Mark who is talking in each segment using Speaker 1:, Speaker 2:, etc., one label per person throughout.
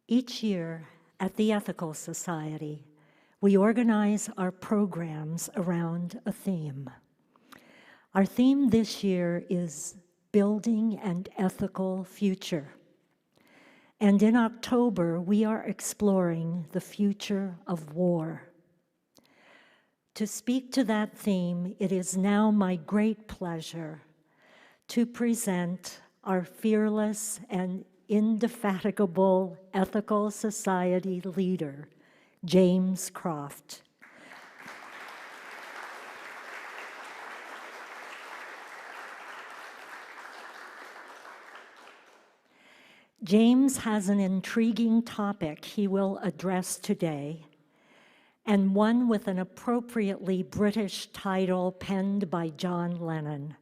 Speaker 1: Each year at the Ethical Society, we organize our programs around a theme. Our theme this year is Building an Ethical Future. And in October, we are exploring the future of war. To speak to that theme, it is now my great pleasure to present our fearless and indefatigable Ethical Society leader, James Croft. James has an intriguing topic he will address today, and one with an appropriately British title penned by John Lennon,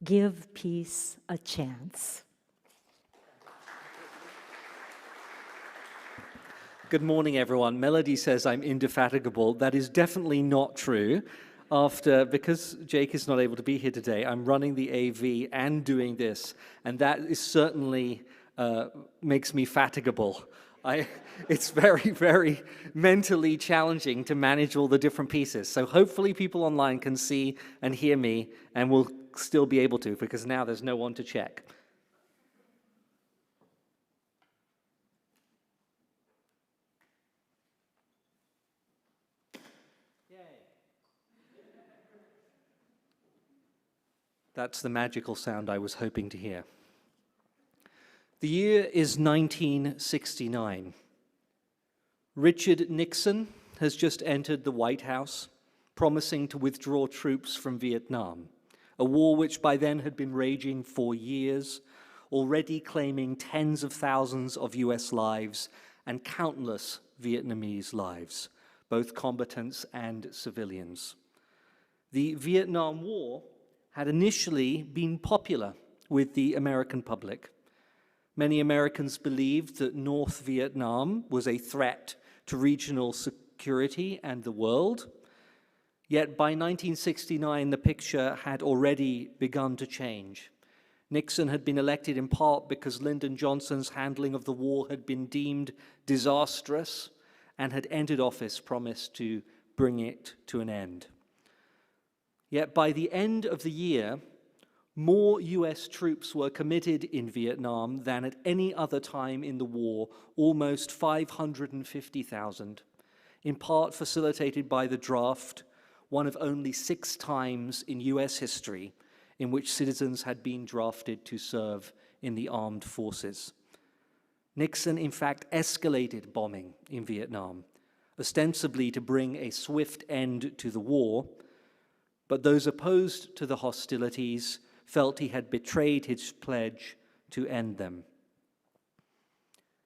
Speaker 1: Give Peace a Chance.
Speaker 2: Good morning, everyone. Melody says I'm indefatigable. That is definitely not true. Because Jake is not able to be here today, I'm running the AV and doing this, and that is certainly makes me fatigable. It's very, very mentally challenging to manage all the different pieces. So hopefully people online can see and hear me and will still be able to, because now there's no one to check. That's the magical sound I was hoping to hear. The year is 1969. Richard Nixon has just entered the White House, promising to withdraw troops from Vietnam, a war which by then had been raging for years, already claiming tens of thousands of US lives and countless Vietnamese lives, both combatants and civilians. The Vietnam War had initially been popular with the American public. Many Americans believed that North Vietnam was a threat to regional security and the world. Yet by 1969, the picture had already begun to change. Nixon had been elected in part because Lyndon Johnson's handling of the war had been deemed disastrous and had entered office promised to bring it to an end. Yet by the end of the year, more US troops were committed in Vietnam than at any other time in the war, almost 550,000, in part facilitated by the draft, one of only 6 times in US history in which citizens had been drafted to serve in the armed forces. Nixon, in fact, escalated bombing in Vietnam, ostensibly to bring a swift end to the war, but those opposed to the hostilities felt he had betrayed his pledge to end them.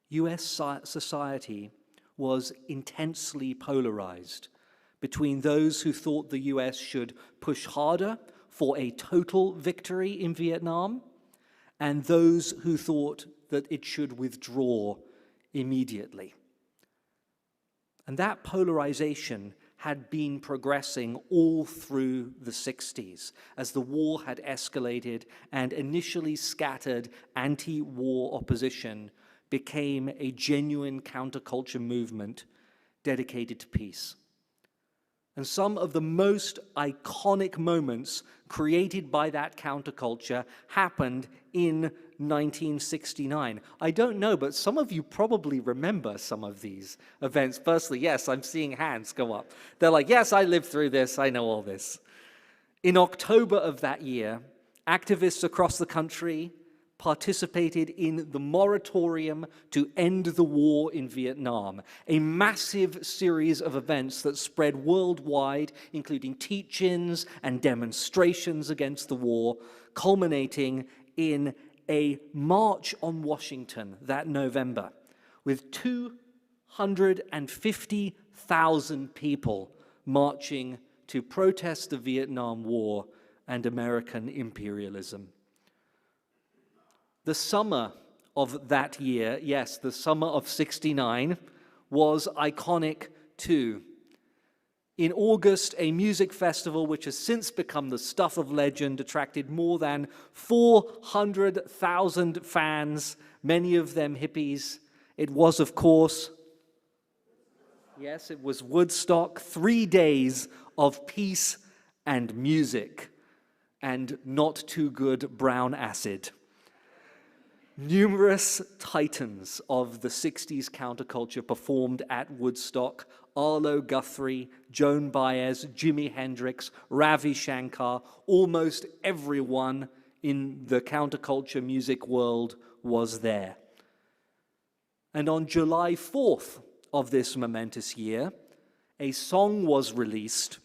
Speaker 2: US society was intensely polarized between those who thought the US should push harder for a total victory in Vietnam and those who thought that it should withdraw immediately. And that polarization had been progressing all through the 60s as the war had escalated and initially scattered anti-war opposition became a genuine counterculture movement dedicated to peace. And some of the most iconic moments created by that counterculture happened in 1969. I don't know, but some of you probably remember some of these events. Firstly, yes, I'm seeing hands go up. They're like, yes, I lived through this, I know all this. In October of that year, activists across the country participated in the moratorium to end the war in Vietnam, a massive series of events that spread worldwide, including teach-ins and demonstrations against the war, culminating in a march on Washington that November, with 250,000 people marching to protest the Vietnam War and American imperialism. The summer of that year, yes, the summer of '69, was iconic too. In August, a music festival which has since become the stuff of legend attracted more than 400,000 fans, many of them hippies, It was, of course, yes, it was Woodstock, 3 days of peace and music and not too good brown acid. Numerous titans of the 60s counterculture performed at Woodstock: Arlo Guthrie, Joan Baez, Jimi Hendrix, Ravi Shankar. Almost everyone in the counterculture music world was there. And on July 4th of this momentous year, a song was released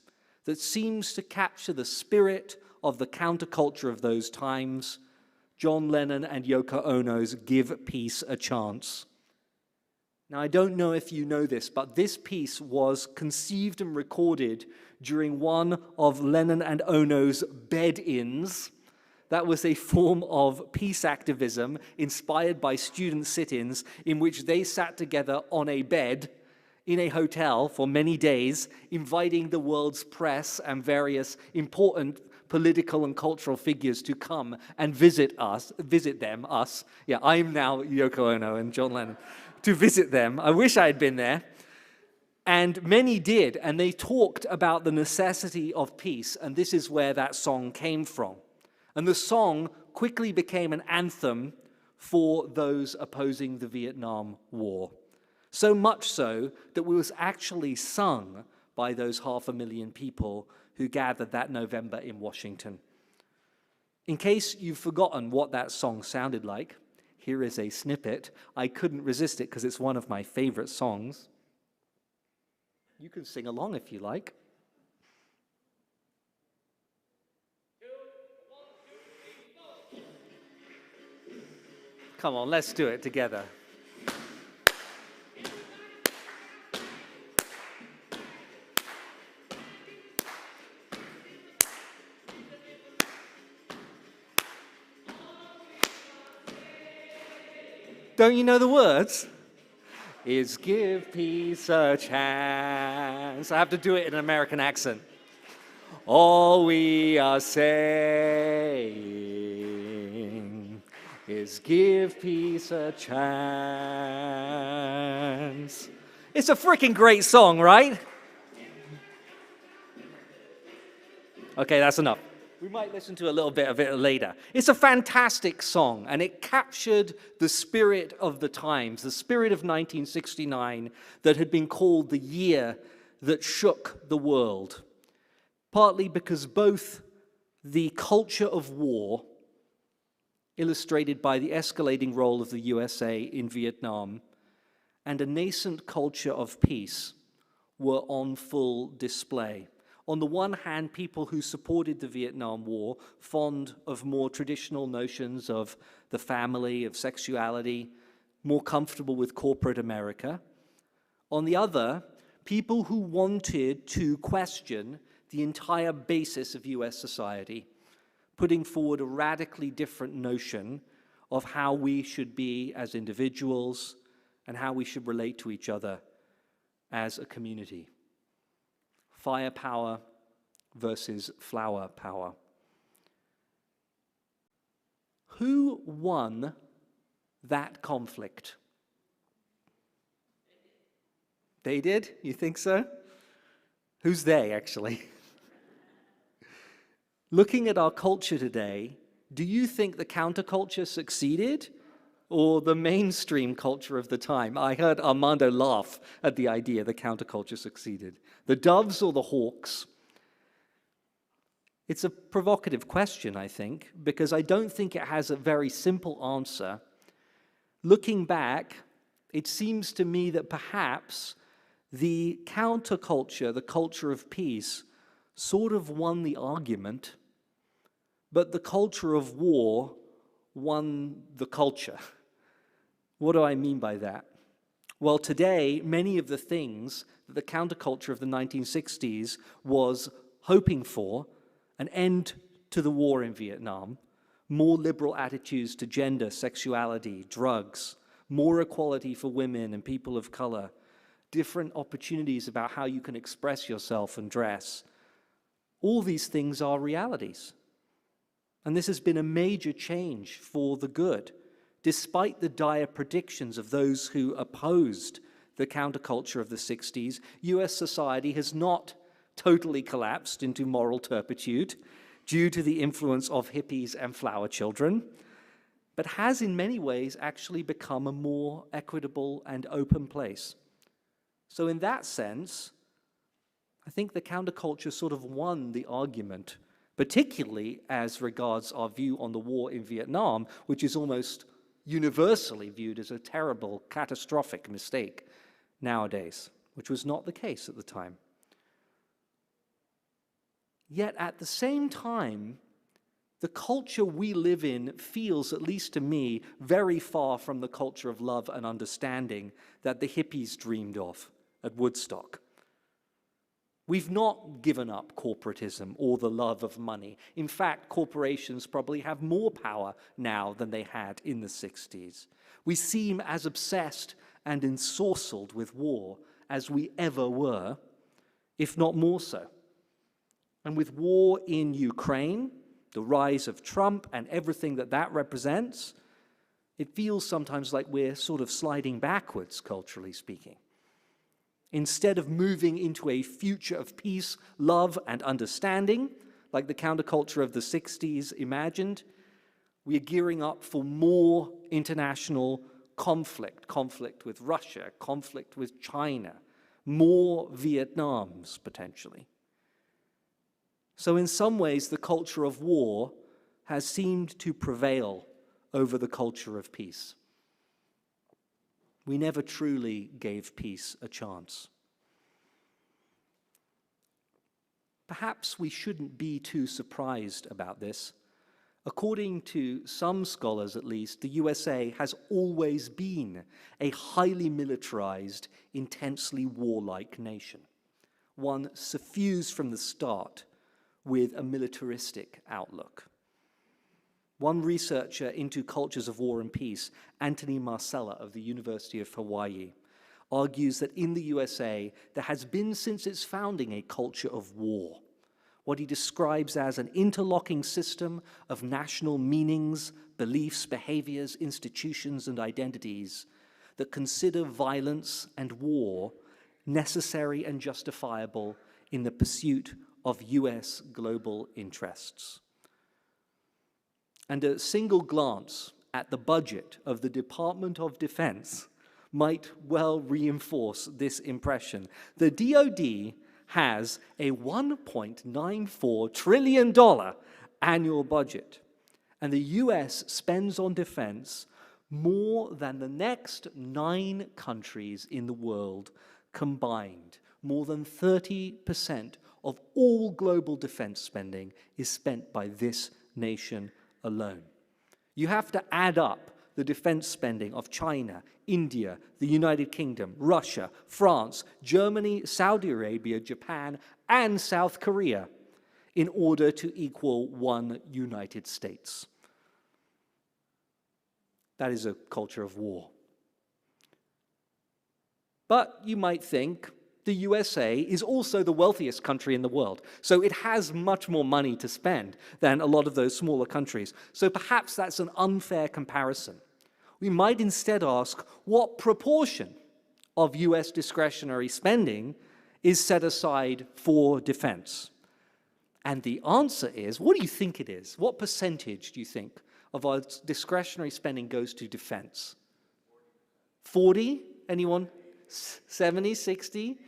Speaker 2: that seems to capture the spirit of the counterculture of those times: John Lennon and Yoko Ono's "Give Peace a Chance." Now, I don't know if you know this, but this piece was conceived and recorded during one of Lennon and Ono's bed-ins. That was a form of peace activism inspired by student sit-ins in which they sat together on a bed in a hotel for many days, inviting the world's press and various important political and cultural figures to come and visit them. Yeah, I'm now Yoko Ono and John Lennon, to visit them. I wish I had been there. And many did, and they talked about the necessity of peace, and this is where that song came from. And the song quickly became an anthem for those opposing the Vietnam War. So much so that it was actually sung by those 500,000 people who gathered that November in Washington. In case you've forgotten what that song sounded like, here is a snippet. I couldn't resist it because it's one of my favorite songs. You can sing along if you like. Come on, let's do it together. Don't you know the words? Is give peace a chance. I have to do it in an American accent. All we are saying is give peace a chance. It's a freaking great song, right? Okay, that's enough. We might listen to a little bit of it later. It's a fantastic song, and it captured the spirit of the times, the spirit of 1969 that had been called the year that shook the world, partly because both the culture of war, illustrated by the escalating role of the USA in Vietnam, and a nascent culture of peace were on full display. On the one hand, people who supported the Vietnam War, fond of more traditional notions of the family, of sexuality, more comfortable with corporate America. On the other, people who wanted to question the entire basis of US society, putting forward a radically different notion of how we should be as individuals and how we should relate to each other as a community. Firepower versus flower power. Who won that conflict? They did? You think so? Who's they, actually? Looking at our culture today, do you think the counterculture succeeded or the mainstream culture of the time? I heard Armando laugh at the idea the counterculture succeeded. The doves or the hawks? It's a provocative question, I think, because I don't think it has a very simple answer. Looking back, it seems to me that perhaps the counterculture, the culture of peace, sort of won the argument, but the culture of war won the culture. What do I mean by that? Well, today, many of the things that the counterculture of the 1960s was hoping for, an end to the war in Vietnam, more liberal attitudes to gender, sexuality, drugs, more equality for women and people of color, different opportunities about how you can express yourself and dress. All these things are realities. And this has been a major change for the good. despite the dire predictions of those who opposed the counterculture of the 60s, US society has not totally collapsed into moral turpitude due to the influence of hippies and flower children, but has in many ways actually become a more equitable and open place. So in that sense, I think the counterculture sort of won the argument, particularly as regards our view on the war in Vietnam, which is almost universally viewed as a terrible, catastrophic mistake nowadays, which was not the case at the time. Yet at the same time, the culture we live in feels, at least to me, very far from the culture of love and understanding that the hippies dreamed of at Woodstock. We've not given up corporatism or the love of money. In fact, corporations probably have more power now than they had in the 60s. We seem as obsessed and ensorcelled with war as we ever were, if not more so. And with war in Ukraine, the rise of Trump and everything that that represents, it feels sometimes like we're sort of sliding backwards, culturally speaking. Instead of moving into a future of peace, love, and understanding, like the counterculture of the 60s imagined, we are gearing up for more international conflict with Russia, conflict with China, more Vietnams, potentially. So in some ways, the culture of war has seemed to prevail over the culture of peace. We never truly gave peace a chance. Perhaps we shouldn't be too surprised about this. According to some scholars, at least, the USA has always been a highly militarized, intensely warlike nation, one suffused from the start with a militaristic outlook. One researcher into cultures of war and peace, Anthony Marcella of the University of Hawaii, argues that in the USA, there has been since its founding a culture of war, what he describes as an interlocking system of national meanings, beliefs, behaviors, institutions, and identities that consider violence and war necessary and justifiable in the pursuit of US global interests. And a single glance at the budget of the Department of Defense might well reinforce this impression. The DoD has a $1.94 trillion annual budget, and the US spends on defense more than the next 9 countries in the world combined. More than 30% of all global defense spending is spent by this nation alone. You have to add up the defense spending of China, India, the United Kingdom, Russia, France, Germany, Saudi Arabia, Japan, and South Korea in order to equal one United States. That is a culture of war. But you might think the USA is also the wealthiest country in the world, so it has much more money to spend than a lot of those smaller countries. So perhaps that's an unfair comparison. We might instead ask, what proportion of US discretionary spending is set aside for defense? And the answer is, what do you think it is? What percentage do you think of our discretionary spending goes to defense? 40? Anyone? 70, 60,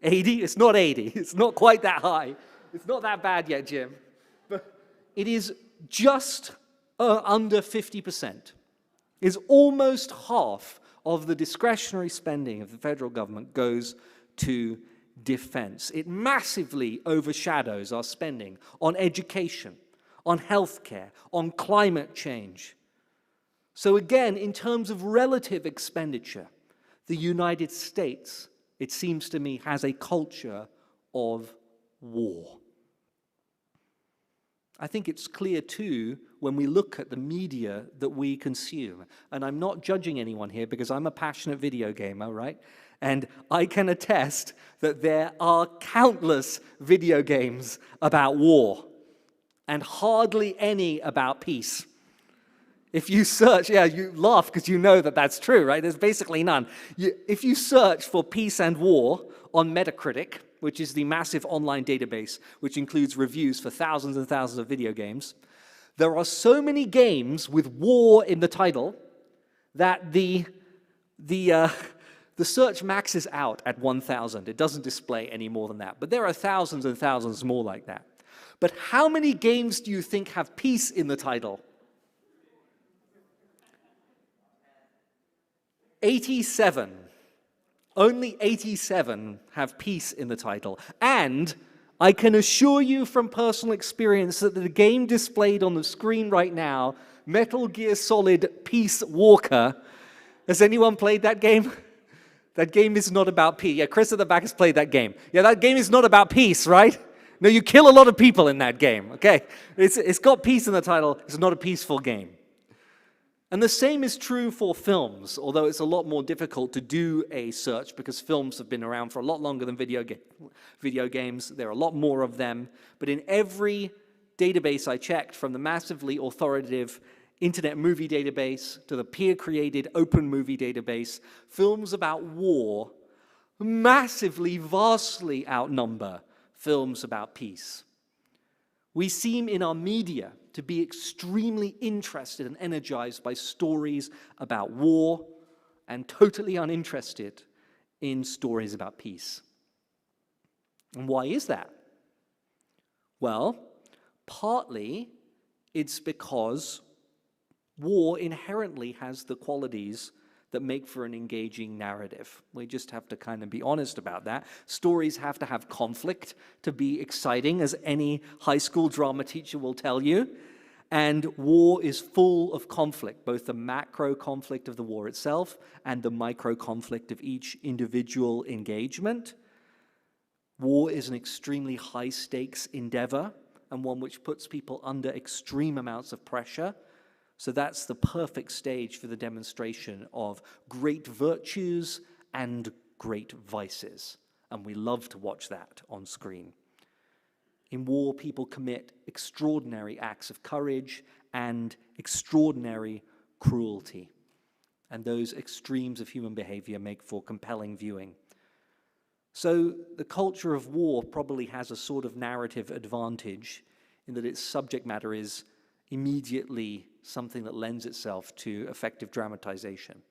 Speaker 2: 80? It's not 80. It's not quite that high. It's not that bad yet, Jim. But it is just under 50%. Is almost half of the discretionary spending of the federal government goes to defense. It massively overshadows our spending on education, on healthcare, on climate change. So again, in terms of relative expenditure, the United States, it seems to me, has a culture of war. I think it's clear, too, when we look at the media that we consume. And I'm not judging anyone here because I'm a passionate video gamer, right? And I can attest that there are countless video games about war and hardly any about peace. If you search, yeah, you laugh because you know that that's true, right? There's basically none. If you search for peace and war on Metacritic, which is the massive online database which includes reviews for thousands and thousands of video games, there are so many games with war in the title that the search maxes out at 1,000. It doesn't display any more than that. But there are thousands and thousands more like that. But how many games do you think have peace in the title? 87. Only 87 have peace in the title. And I can assure you from personal experience that the game displayed on the screen right now, Metal Gear Solid Peace Walker, has anyone played that game? That game is not about peace. Yeah, Chris at the back has played that game. Yeah, that game is not about peace, right? No, you kill a lot of people in that game, okay? It's got peace in the title. It's not a peaceful game. And the same is true for films, although it's a lot more difficult to do a search because films have been around for a lot longer than video games. There are a lot more of them. But in every database I checked, from the massively authoritative Internet Movie Database to the peer-created Open Movie Database, films about war massively, vastly outnumber films about peace. We seem in our media to be extremely interested and energized by stories about war and totally uninterested in stories about peace. And why is that? Well, partly it's because war inherently has the qualities that make for an engaging narrative. We just have to kind of be honest about that. Stories have to have conflict to be exciting, as any high school drama teacher will tell you. And war is full of conflict, both the macro conflict of the war itself and the micro conflict of each individual engagement. War is an extremely high-stakes endeavor and one which puts people under extreme amounts of pressure. So that's the perfect stage for the demonstration of great virtues and great vices. And we love to watch that on screen. In war, people commit extraordinary acts of courage and extraordinary cruelty. And those extremes of human behavior make for compelling viewing. So the culture of war probably has a sort of narrative advantage in that its subject matter is immediately something that lends itself to effective dramatization.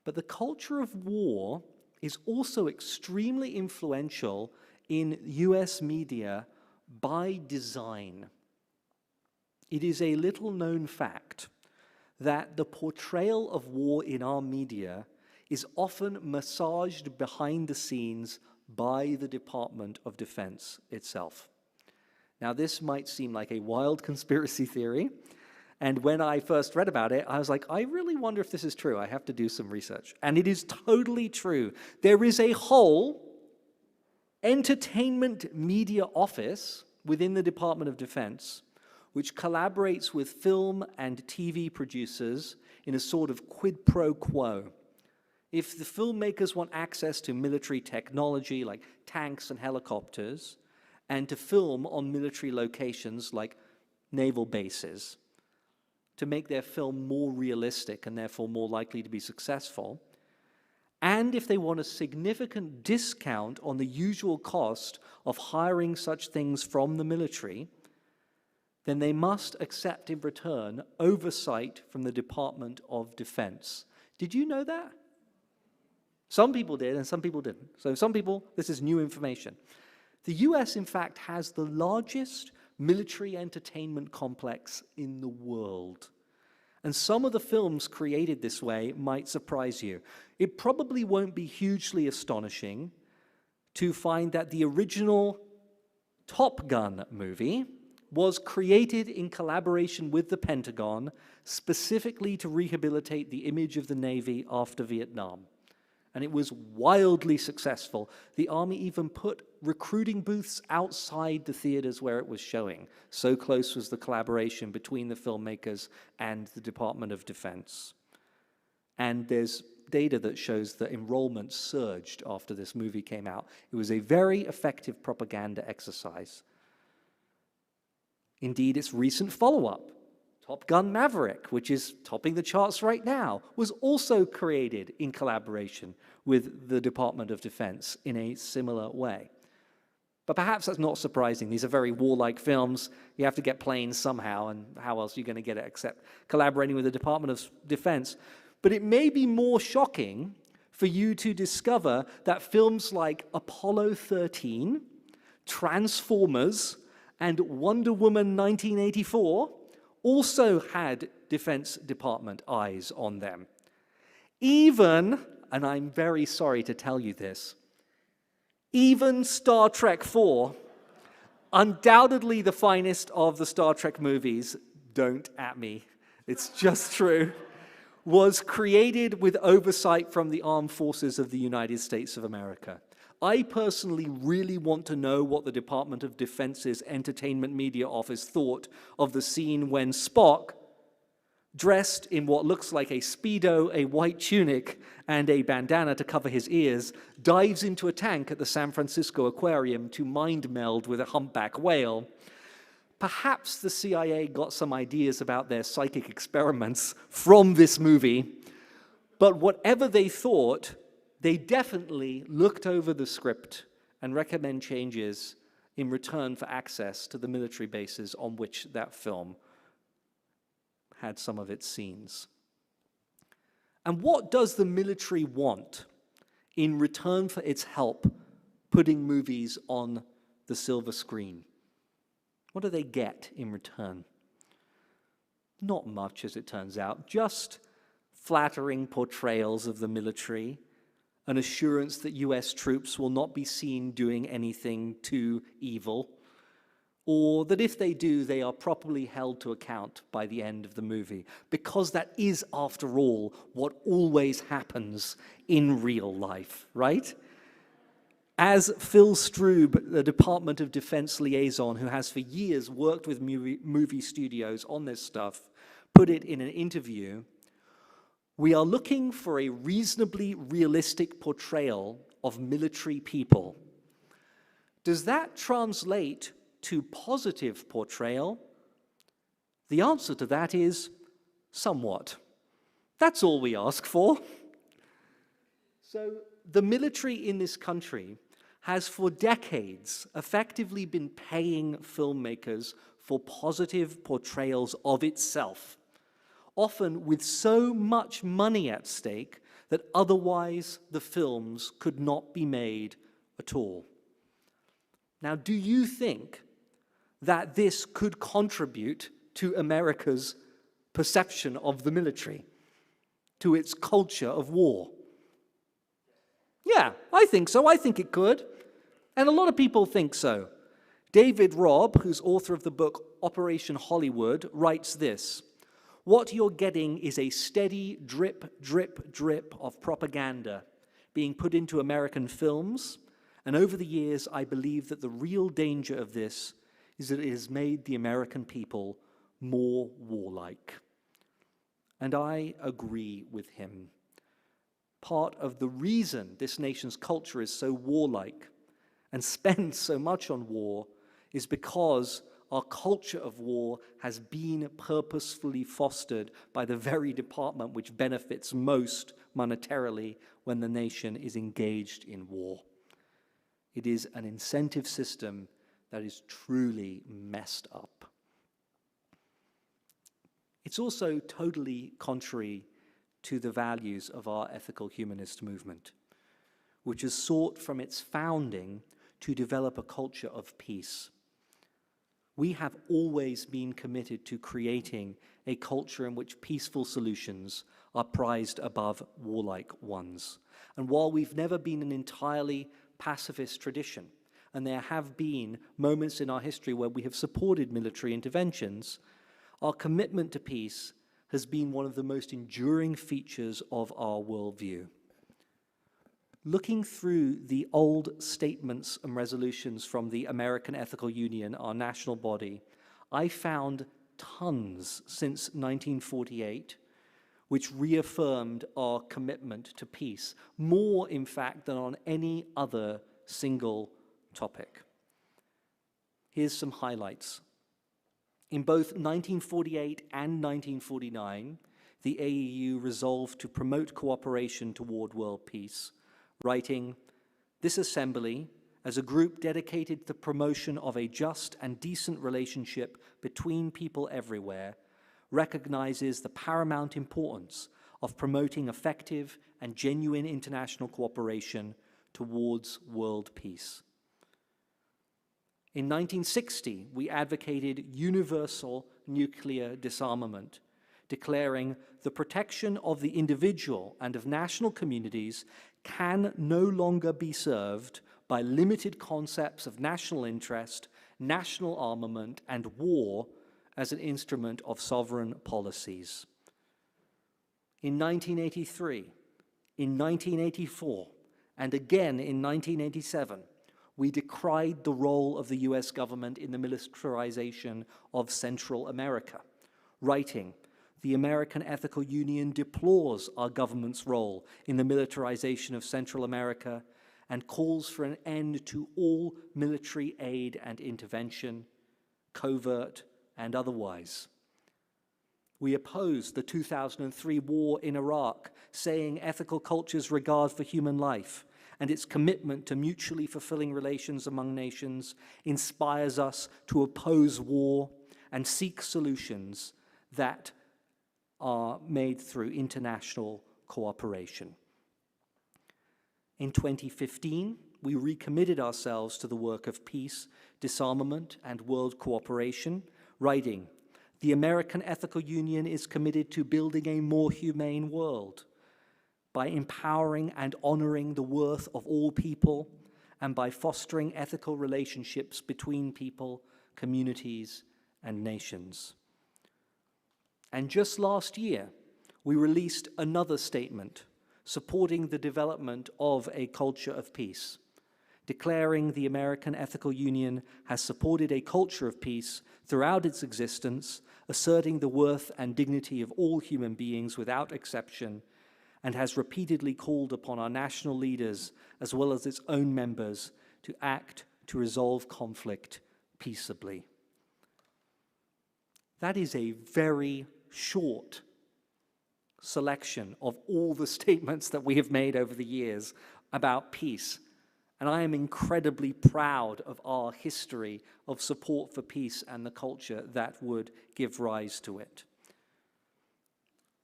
Speaker 2: But the culture of war is also extremely influential in US media by design. It is a little-known fact that the portrayal of war in our media is often massaged behind the scenes by the Department of Defense itself. Now, this might seem like a wild conspiracy theory, and when I first read about it, I was like, I really wonder if this is true. I have to do some research. And it is totally true. There is a whole entertainment media office within the Department of Defense which collaborates with film and TV producers in a sort of quid pro quo. If the filmmakers want access to military technology like tanks and helicopters, and to film on military locations like naval bases, to make their film more realistic and therefore more likely to be successful, and if they want a significant discount on the usual cost of hiring such things from the military, then they must accept in return oversight from the Department of Defense. Did you know that? Some people did and some people didn't. So some people, this is new information. The US, in fact, has the largest military entertainment complex in the world. And some of the films created this way might surprise you. It probably won't be hugely astonishing to find that the original Top Gun movie was created in collaboration with the Pentagon specifically to rehabilitate the image of the Navy after Vietnam. And it was wildly successful. The Army even put recruiting booths outside the theaters where it was showing. So close was the collaboration between the filmmakers and the Department of Defense. And there's data that shows that enrollment surged after this movie came out. It was a very effective propaganda exercise. Indeed, its recent follow-up, Top Gun Maverick, which is topping the charts right now, was also created in collaboration with the Department of Defense in a similar way. But perhaps that's not surprising. These are very warlike films. You have to get planes somehow, and how else are you going to get it except collaborating with the Department of Defense? But it may be more shocking for you to discover that films like Apollo 13, Transformers, and Wonder Woman 1984 also had Defense Department eyes on them. Even, and I'm very sorry to tell you this, even Star Trek IV, undoubtedly the finest of the Star Trek movies, don't at me, it's just true, was created with oversight from the armed forces of the United States of America. I personally really want to know what the Department of Defense's Entertainment Media Office thought of the scene when Spock, dressed in what looks like a Speedo, a white tunic, and a bandana to cover his ears, dives into a tank at the San Francisco Aquarium to mind meld with a humpback whale. Perhaps the CIA got some ideas about their psychic experiments from this movie, but whatever they thought, they definitely looked over the script and recommend changes in return for access to the military bases on which that film had some of its scenes. And what does the military want in return for its help putting movies on the silver screen? What do they get in return? Not much, as it turns out, just flattering portrayals of the military, an assurance that US troops will not be seen doing anything too evil, or that if they do, they are properly held to account by the end of the movie, because that is, after all, what always happens in real life, right? As Phil Strube, the Department of Defense liaison, who has for years worked with movie studios on this stuff, put it in an interview, we are looking for a reasonably realistic portrayal of military people. Does that translate to positive portrayal? The answer to that is somewhat. That's all we ask for. So the military in this country has for decades effectively been paying filmmakers for positive portrayals of itself, often with so much money at stake that otherwise the films could not be made at all. Now, do you think that this could contribute to America's perception of the military, to its culture of war? Yeah, I think so. I think it could. And a lot of people think so. David Robb, who's author of the book Operation Hollywood, writes this: "What you're getting is a steady drip, drip, drip of propaganda being put into American films, and over the years, I believe that the real danger of this is that it has made the American people more warlike." And I agree with him. Part of the reason this nation's culture is so warlike and spends so much on war is because our culture of war has been purposefully fostered by the very department which benefits most monetarily when the nation is engaged in war. It is an incentive system that is truly messed up. It's also totally contrary to the values of our ethical humanist movement, which has sought from its founding to develop a culture of peace. We have always been committed to creating a culture in which peaceful solutions are prized above warlike ones. And while we've never been an entirely pacifist tradition, and there have been moments in our history where we have supported military interventions, our commitment to peace has been one of the most enduring features of our worldview. Looking through the old statements and resolutions from the American Ethical Union, our national body, I found tons since 1948 which reaffirmed our commitment to peace, more, in fact, than on any other single topic. Here's some highlights. In both 1948 and 1949, the AEU resolved to promote cooperation toward world peace, writing, "This assembly, as a group dedicated to the promotion of a just and decent relationship between people everywhere, recognizes the paramount importance of promoting effective and genuine international cooperation towards world peace." In 1960, we advocated universal nuclear disarmament, declaring the protection of the individual and of national communities can no longer be served by limited concepts of national interest, national armament, and war as an instrument of sovereign policies. In 1983, in 1984, and again in 1987, we decried the role of the US government in the militarization of Central America, writing, "The American Ethical Union deplores our government's role in the militarization of Central America and calls for an end to all military aid and intervention, covert and otherwise." We opposed the 2003 war in Iraq, saying ethical culture's regard for human life and its commitment to mutually fulfilling relations among nations inspires us to oppose war and seek solutions that are made through international cooperation. In 2015, we recommitted ourselves to the work of peace, disarmament, and world cooperation, writing, "The American Ethical Union is committed to building a more humane world by empowering and honoring the worth of all people and by fostering ethical relationships between people, communities, and nations." And just last year, we released another statement supporting the development of a culture of peace, declaring the American Ethical Union has supported a culture of peace throughout its existence, asserting the worth and dignity of all human beings without exception, and has repeatedly called upon our national leaders, as well as its own members, to act to resolve conflict peaceably. That is a very short selection of all the statements that we have made over the years about peace. And I am incredibly proud of our history of support for peace and the culture that would give rise to it.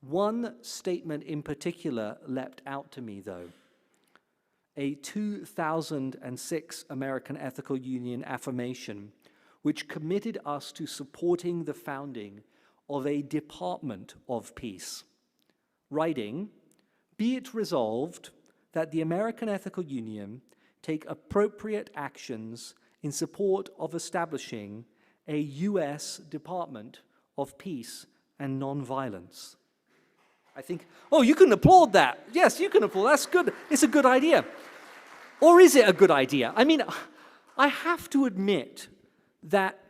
Speaker 2: One statement in particular leapt out to me, though. A 2006 American Ethical Union affirmation, which committed us to supporting the founding of a Department of Peace, writing, "Be it resolved that the American Ethical Union take appropriate actions in support of establishing a U.S. Department of Peace and Nonviolence." I think, oh, you can applaud that. Yes, you can applaud. That's good. It's a good idea. Or is it a good idea? I mean, I have to admit that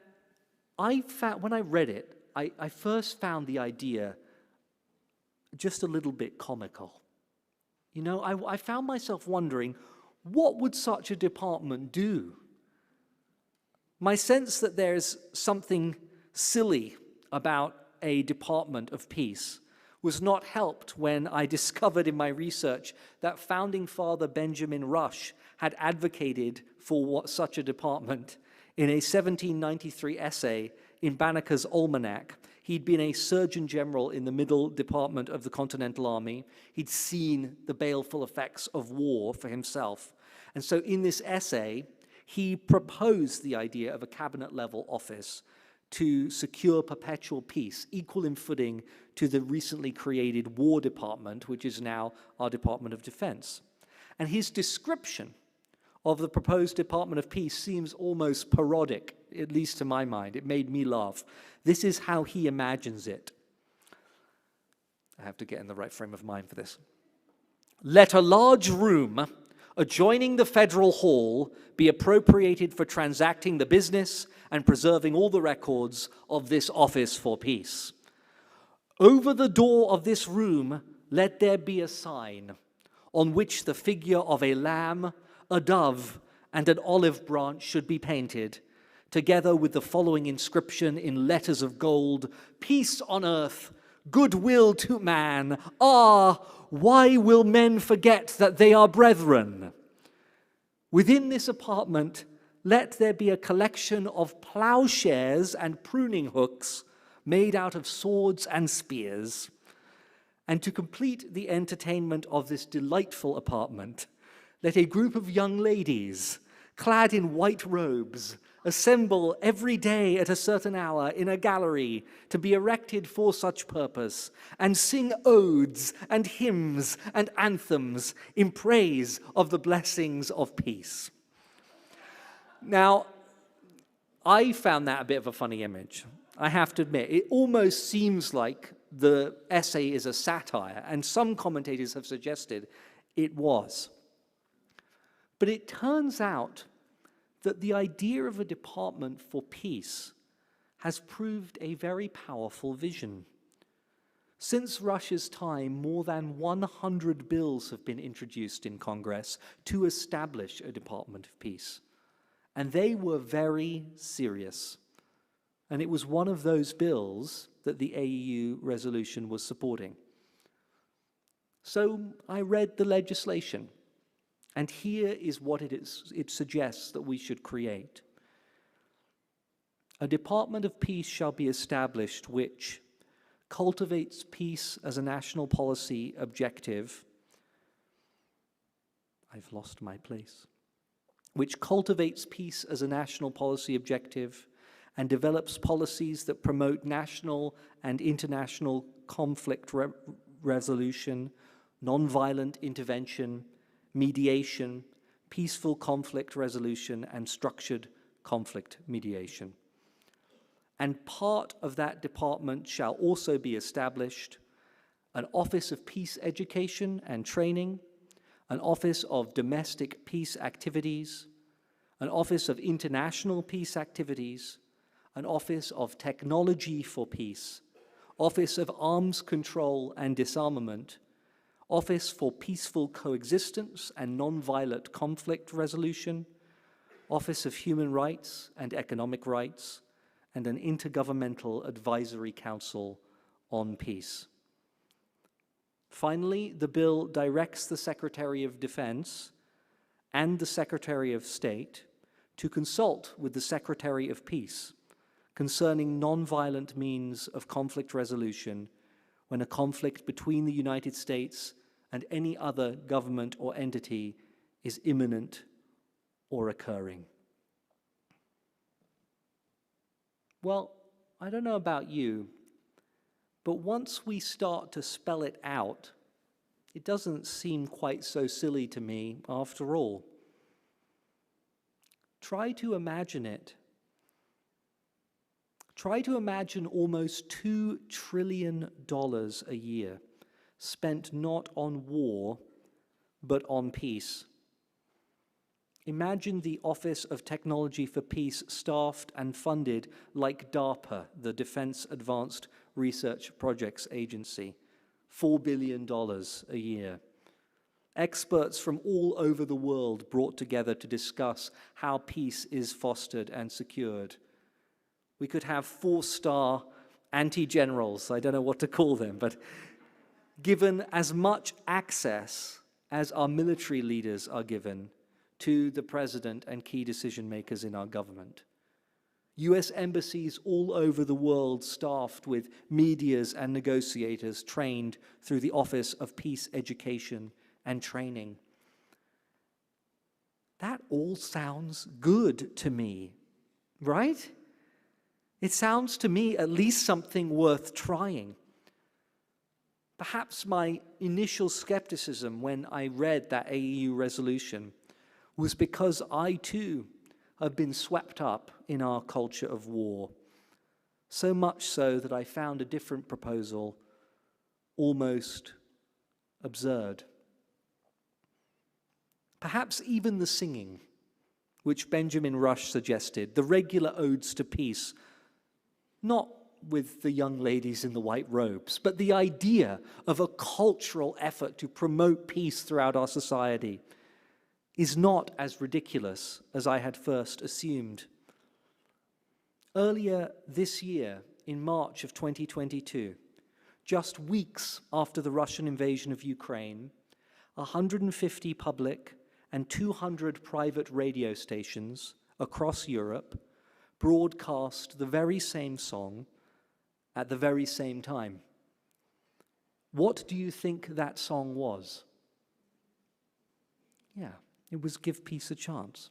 Speaker 2: when I read it, I first found the idea just a little bit comical. You know, I found myself wondering, what would such a department do? My sense that there's something silly about a Department of Peace was not helped when I discovered in my research that founding father Benjamin Rush had advocated for such a department in a 1793 essay in Banneker's Almanac. He'd been a Surgeon General in the Middle Department of the Continental Army. He'd seen the baleful effects of war for himself. And so in this essay, he proposed the idea of a cabinet-level office to secure perpetual peace, equal in footing to the recently created War Department, which is now our Department of Defense. And his description of the proposed Department of Peace seems almost parodic, at least to my mind. It made me laugh. This is how he imagines it. I have to get in the right frame of mind for this. "Let a large room adjoining the Federal Hall be appropriated for transacting the business and preserving all the records of this office for peace. Over the door of this room let there be a sign on which the figure of a lamb, a dove, and an olive branch should be painted, together with the following inscription in letters of gold: "Peace on earth, goodwill to man. Ah, why will men forget that they are brethren?" Within this apartment, let there be a collection of plowshares and pruning hooks made out of swords and spears. And to complete the entertainment of this delightful apartment, let a group of young ladies, clad in white robes, assemble every day at a certain hour in a gallery to be erected for such purpose, and sing odes and hymns and anthems in praise of the blessings of peace. Now, I found that a bit of a funny image. I have to admit, it almost seems like the essay is a satire, and some commentators have suggested it was. But it turns out that the idea of a department for peace has proved a very powerful vision. Since Rush's time, more than 100 bills have been introduced in Congress to establish a Department of Peace. And they were very serious. And it was one of those bills that the AEU resolution was supporting. So I read the legislation, and here is what it suggests that we should create. A Department of Peace shall be established which cultivates peace as a national policy objective. I've lost my place. Which cultivates peace as a national policy objective and develops policies that promote national and international conflict resolution, nonviolent intervention, mediation, peaceful conflict resolution, and structured conflict mediation. And part of that department shall also be established an Office of Peace Education and Training, an Office of Domestic Peace Activities, an Office of International Peace Activities, an Office of Technology for Peace, Office of Arms Control and Disarmament, Office for Peaceful Coexistence and Nonviolent Conflict Resolution, Office of Human Rights and Economic Rights, and an Intergovernmental Advisory Council on Peace. Finally, the bill directs the Secretary of Defense and the Secretary of State to consult with the Secretary of Peace concerning nonviolent means of conflict resolution when a conflict between the United States and any other government or entity is imminent or occurring. Well, I don't know about you, but once we start to spell it out, it doesn't seem quite so silly to me after all. Try to imagine it. Try to imagine almost $2 trillion a year spent not on war, but on peace. Imagine the Office of Technology for Peace staffed and funded like DARPA, the Defense Advanced Research Projects Agency, $4 billion a year. Experts from all over the world brought together to discuss how peace is fostered and secured. We could have 4-star anti-generals, I don't know what to call them, but given as much access as our military leaders are given to the president and key decision makers in our government. US embassies all over the world staffed with medias and negotiators trained through the Office of Peace Education and Training. That all sounds good to me, right? It sounds to me at least something worth trying. Perhaps my initial skepticism when I read that AEU resolution was because I too have been swept up in our culture of war, so much so that I found a different proposal almost absurd. Perhaps even the singing, which Benjamin Rush suggested, the regular odes to peace, not with the young ladies in the white robes, but the idea of a cultural effort to promote peace throughout our society is not as ridiculous as I had first assumed. Earlier this year, in March of 2022, just weeks after the Russian invasion of Ukraine, 150 public and 200 private radio stations across Europe broadcast the very same song at the very same time. What do you think that song was? Yeah, it was Give Peace a Chance.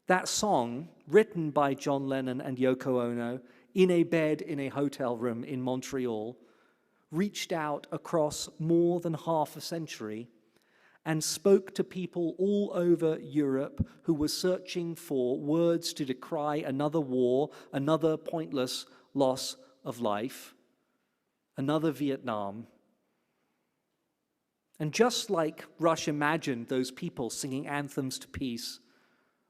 Speaker 2: That song, written by John Lennon and Yoko Ono in a bed in a hotel room in Montreal, reached out across more than half a century and spoke to people all over Europe who were searching for words to decry another war, another pointless loss of life, another Vietnam. And just like Rush imagined those people singing anthems to peace,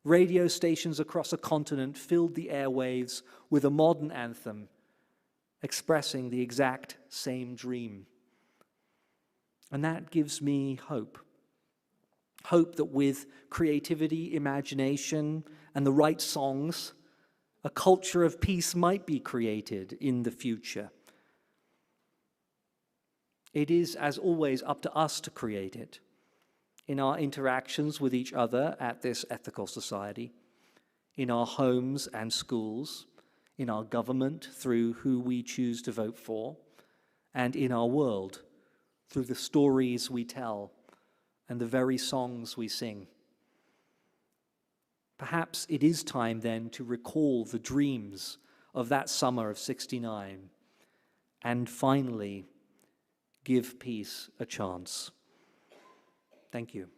Speaker 2: radio stations across a continent filled the airwaves with a modern anthem expressing the exact same dream. And that gives me hope. Hope that with creativity, imagination, and the right songs, a culture of peace might be created in the future. It is, as always, up to us to create it in our interactions with each other at this ethical society, in our homes and schools, in our government through who we choose to vote for, and in our world through the stories we tell and the very songs we sing. Perhaps it is time then to recall the dreams of that summer of '69 and finally give peace a chance. Thank you.